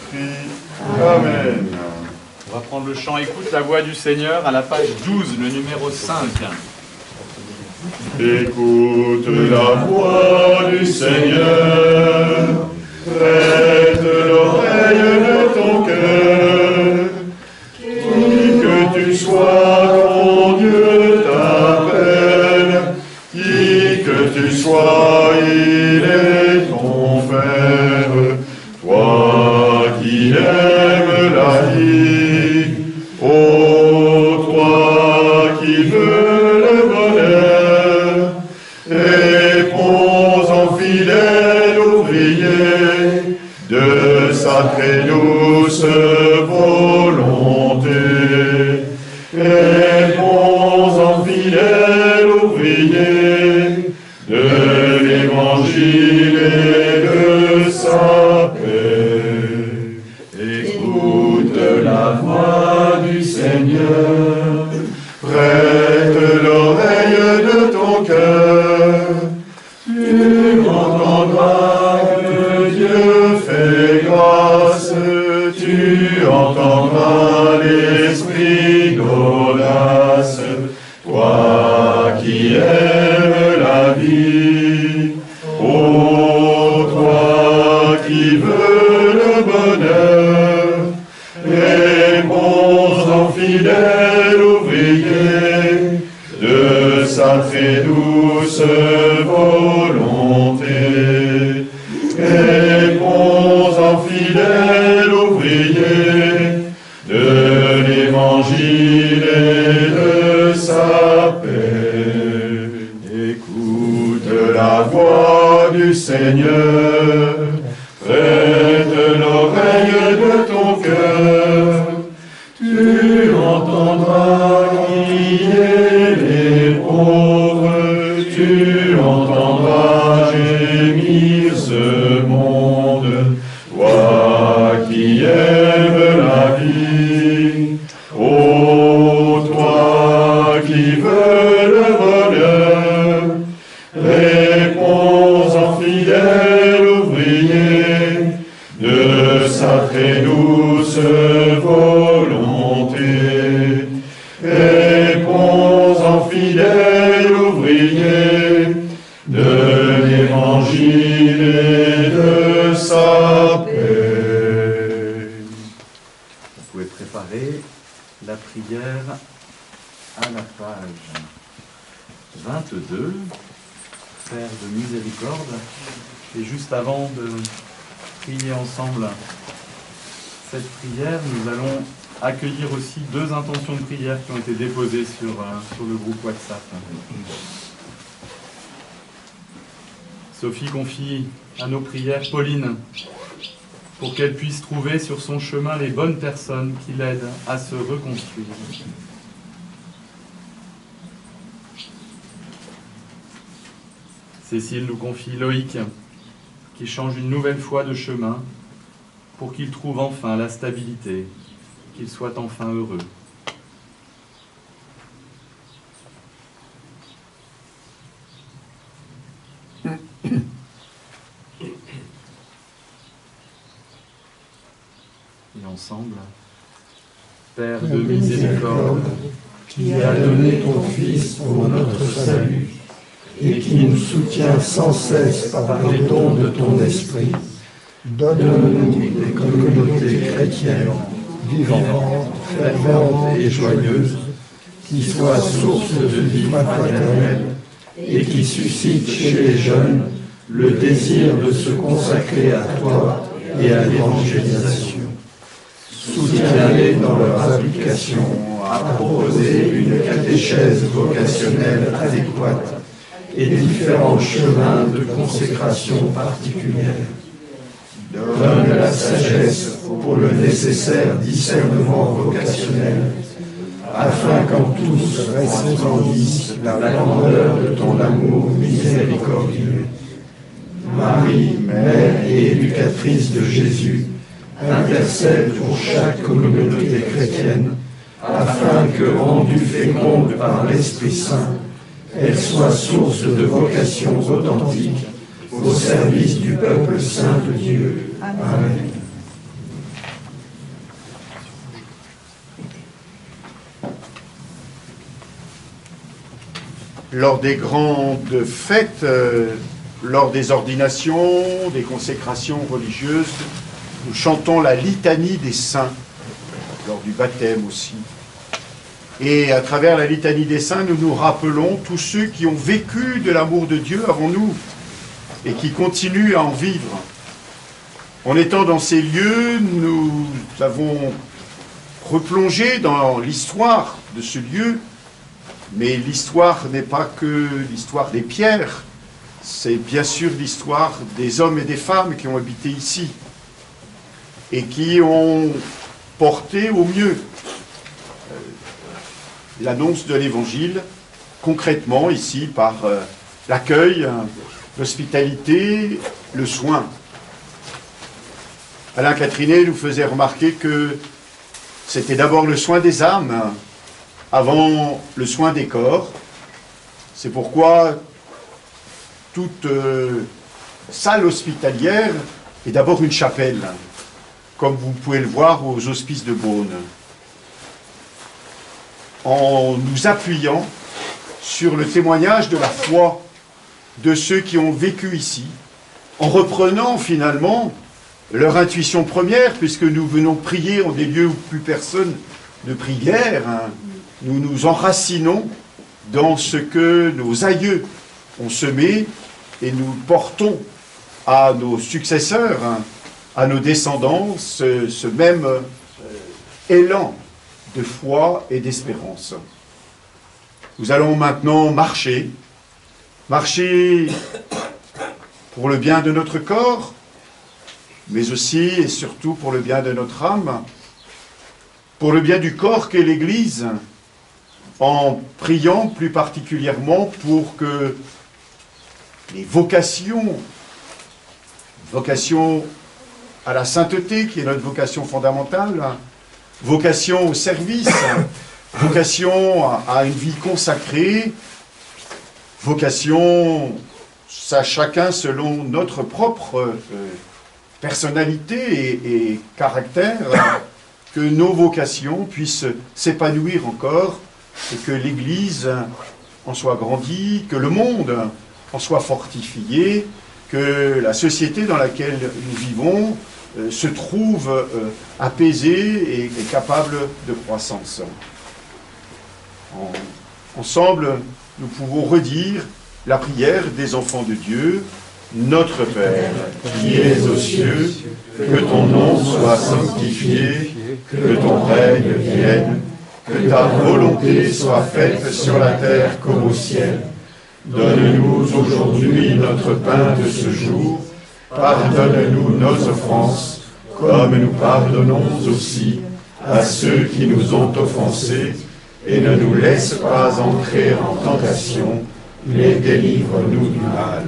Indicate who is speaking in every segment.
Speaker 1: Saint-Esprit. Amen.
Speaker 2: On va prendre le chant Écoute la voix du Seigneur à la page 12, le numéro 5.
Speaker 1: Écoute la voix du Seigneur, prête l'oreille de ton cœur, qui que tu sois, ton Dieu t'appelle, qui que tu sois, il est ton Père, toi qui aimes la vie, ô toi qui veux le bonheur, réponds en fidèle ouvrier de sa très douce volonté. Réponds en fidèle ouvrier de l'évangile et de sa paix. Écoute la voix du Seigneur, prête l'oreille de ton cœur, tu entendras que Dieu fait grâce, tu entendras l'esprit d'audace, toi qui aimes la vie, ô toi qui veux le bonheur, réponds en fidèle ouvrier de sa très douce volonté. Réponds en fidèle ouvrier de l'évangile et de sa paix. Écoute la voix du Seigneur, prête l'oreille de ton cœur, tu entendras crier les pauvres, tu entendras gémir ce monde, toi qui aimes la vie, ô toi qui veux le bonheur, réponds en fidèle ouvrier de sa très douce volonté. Réponds en fidèle ouvrier de l'évangile et de sa paix.
Speaker 2: Vous pouvez préparer la prière à la page 22, Père de miséricorde. Et juste avant de prier ensemble cette prière, nous allons accueillir aussi deux intentions de prière qui ont été déposées sur le groupe WhatsApp. Sophie confie à nos prières Pauline pour qu'elle puisse trouver sur son chemin les bonnes personnes qui l'aident à se reconstruire. Cécile nous confie Loïc qui change une nouvelle fois de chemin pour qu'il trouve enfin la stabilité, qu'il soit enfin heureux. Et ensemble, Père de miséricorde,
Speaker 3: qui a donné ton Fils pour notre salut, et qui nous soutient sans cesse par les dons de ton esprit, donne-nous des communautés chrétiennes, vivantes, ferventes et joyeuses, qui soient source de vie fraternelle et qui suscitent chez les jeunes le désir de se consacrer à toi et à l'évangélisation. Soutiens-les dans leur application à proposer une catéchèse vocationnelle adéquate et différents chemins de consécration particulière. Donne la sagesse pour le nécessaire discernement vocationnel, afin qu'en tous resplendisse la grandeur de ton amour miséricordieux. Marie, mère et éducatrice de Jésus, intercède pour chaque communauté chrétienne, afin que, rendue féconde par l'Esprit Saint, elle soit source de vocations authentiques au service du peuple saint de Dieu. Amen.
Speaker 1: lors des grandes fêtes, lors des ordinations, des consécrations religieuses, nous chantons la litanie des saints, lors du baptême aussi. Et à travers la litanie des saints, nous nous rappelons tous ceux qui ont vécu de l'amour de Dieu avant nous et qui continuent à en vivre. En étant dans ces lieux, nous avons replongé dans l'histoire de ce lieu, mais l'histoire n'est pas que l'histoire des pierres, c'est bien sûr l'histoire des hommes et des femmes qui ont habité ici et qui ont porté au mieux l'annonce de l'Évangile, concrètement ici par l'accueil, l'hospitalité, le soin. Alain Catrinet nous faisait remarquer que c'était d'abord le soin des âmes avant le soin des corps. C'est pourquoi toute salle hospitalière est d'abord une chapelle, comme vous pouvez le voir aux Hospices de Beaune. En nous appuyant sur le témoignage de la foi de ceux qui ont vécu ici, en reprenant finalement leur intuition première, puisque nous venons prier en des lieux où plus personne ne prie guère, nous nous enracinons dans ce que nos aïeux ont semé et nous portons à nos successeurs, à nos descendants, ce même élan de foi et d'espérance. Nous allons maintenant marcher pour le bien de notre corps, mais aussi et surtout pour le bien de notre âme, pour le bien du corps qu'est l'Église, en priant plus particulièrement pour que les vocations à la sainteté, qui est notre vocation fondamentale, vocation au service, vocation à une vie consacrée, vocation à chacun selon notre propre personnalité et caractère, que nos vocations puissent s'épanouir encore et que l'Église en soit grandie, que le monde en soit fortifié, que la société dans laquelle nous vivons se trouve apaisée et capable de croissance. Ensemble, nous pouvons redire la prière des enfants de Dieu. Notre Père, qui es aux cieux, que ton nom soit sanctifié, que ton règne vienne, que ta volonté soit faite sur la terre comme au ciel. Donne-nous aujourd'hui notre pain de ce jour. Pardonne-nous nos offenses, comme nous pardonnons aussi à ceux qui nous ont offensés, et ne nous laisse pas entrer en tentation, mais délivre-nous du mal.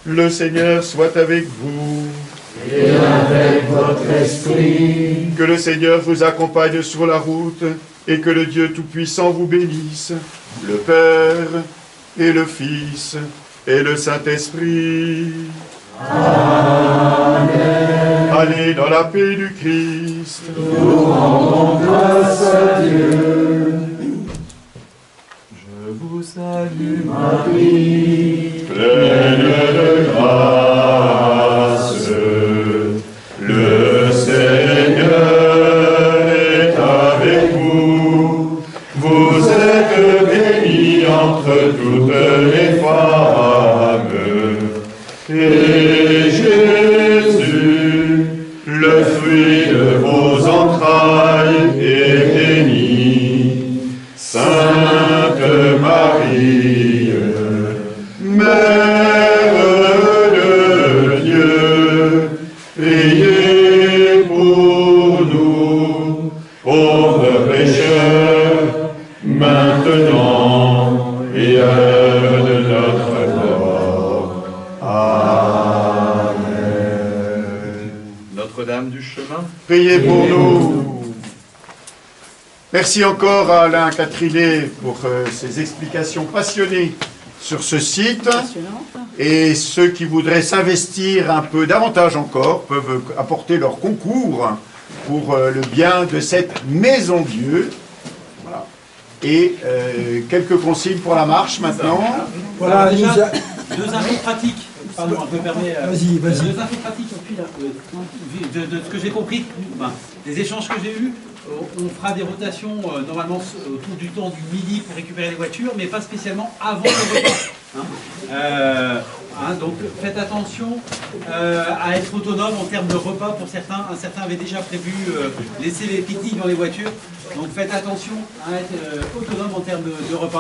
Speaker 1: Le Seigneur soit avec vous.
Speaker 3: Et avec votre esprit.
Speaker 1: Que le Seigneur vous accompagne sur la route, et que le Dieu Tout-Puissant vous bénisse, le Père, et le Fils, et le Saint-Esprit.
Speaker 3: Amen.
Speaker 1: Allez dans la paix du Christ.
Speaker 3: Nous rendons grâce à Dieu.
Speaker 2: Je vous salue,
Speaker 3: Marie,
Speaker 1: pleine de grâce, le Seigneur est avec vous. Vous êtes bénie entre toutes les femmes. Et Jésus, le fruit de vos entrailles, est béni. Sainte Marie, Mère de Dieu, priez pour nous, pauvres pécheurs, maintenant et à l'heure de notre mort. Amen.
Speaker 2: Notre-Dame du chemin.
Speaker 1: Priez pour nous. Merci encore à Alain Catrinet pour ses explications passionnées sur ce site. Et ceux qui voudraient s'investir un peu davantage encore peuvent apporter leur concours pour le bien de cette maison Dieu. Voilà. Et quelques consignes pour la marche maintenant.
Speaker 4: Voilà,
Speaker 5: Alors, déjà,
Speaker 4: nous
Speaker 5: deux infos pratiques. Pardon, je me permets.
Speaker 4: Vas-y, vas-y.
Speaker 5: Deux infos pratiques de ce que j'ai compris, des échanges que j'ai eus. On fera des rotations normalement autour du temps du midi pour récupérer les voitures, mais pas spécialement avant le repas. Donc faites attention à être autonome en termes de repas pour certains. Certains avaient déjà prévu laisser les pique-niques dans les voitures. Donc faites attention à être autonome en termes de repas.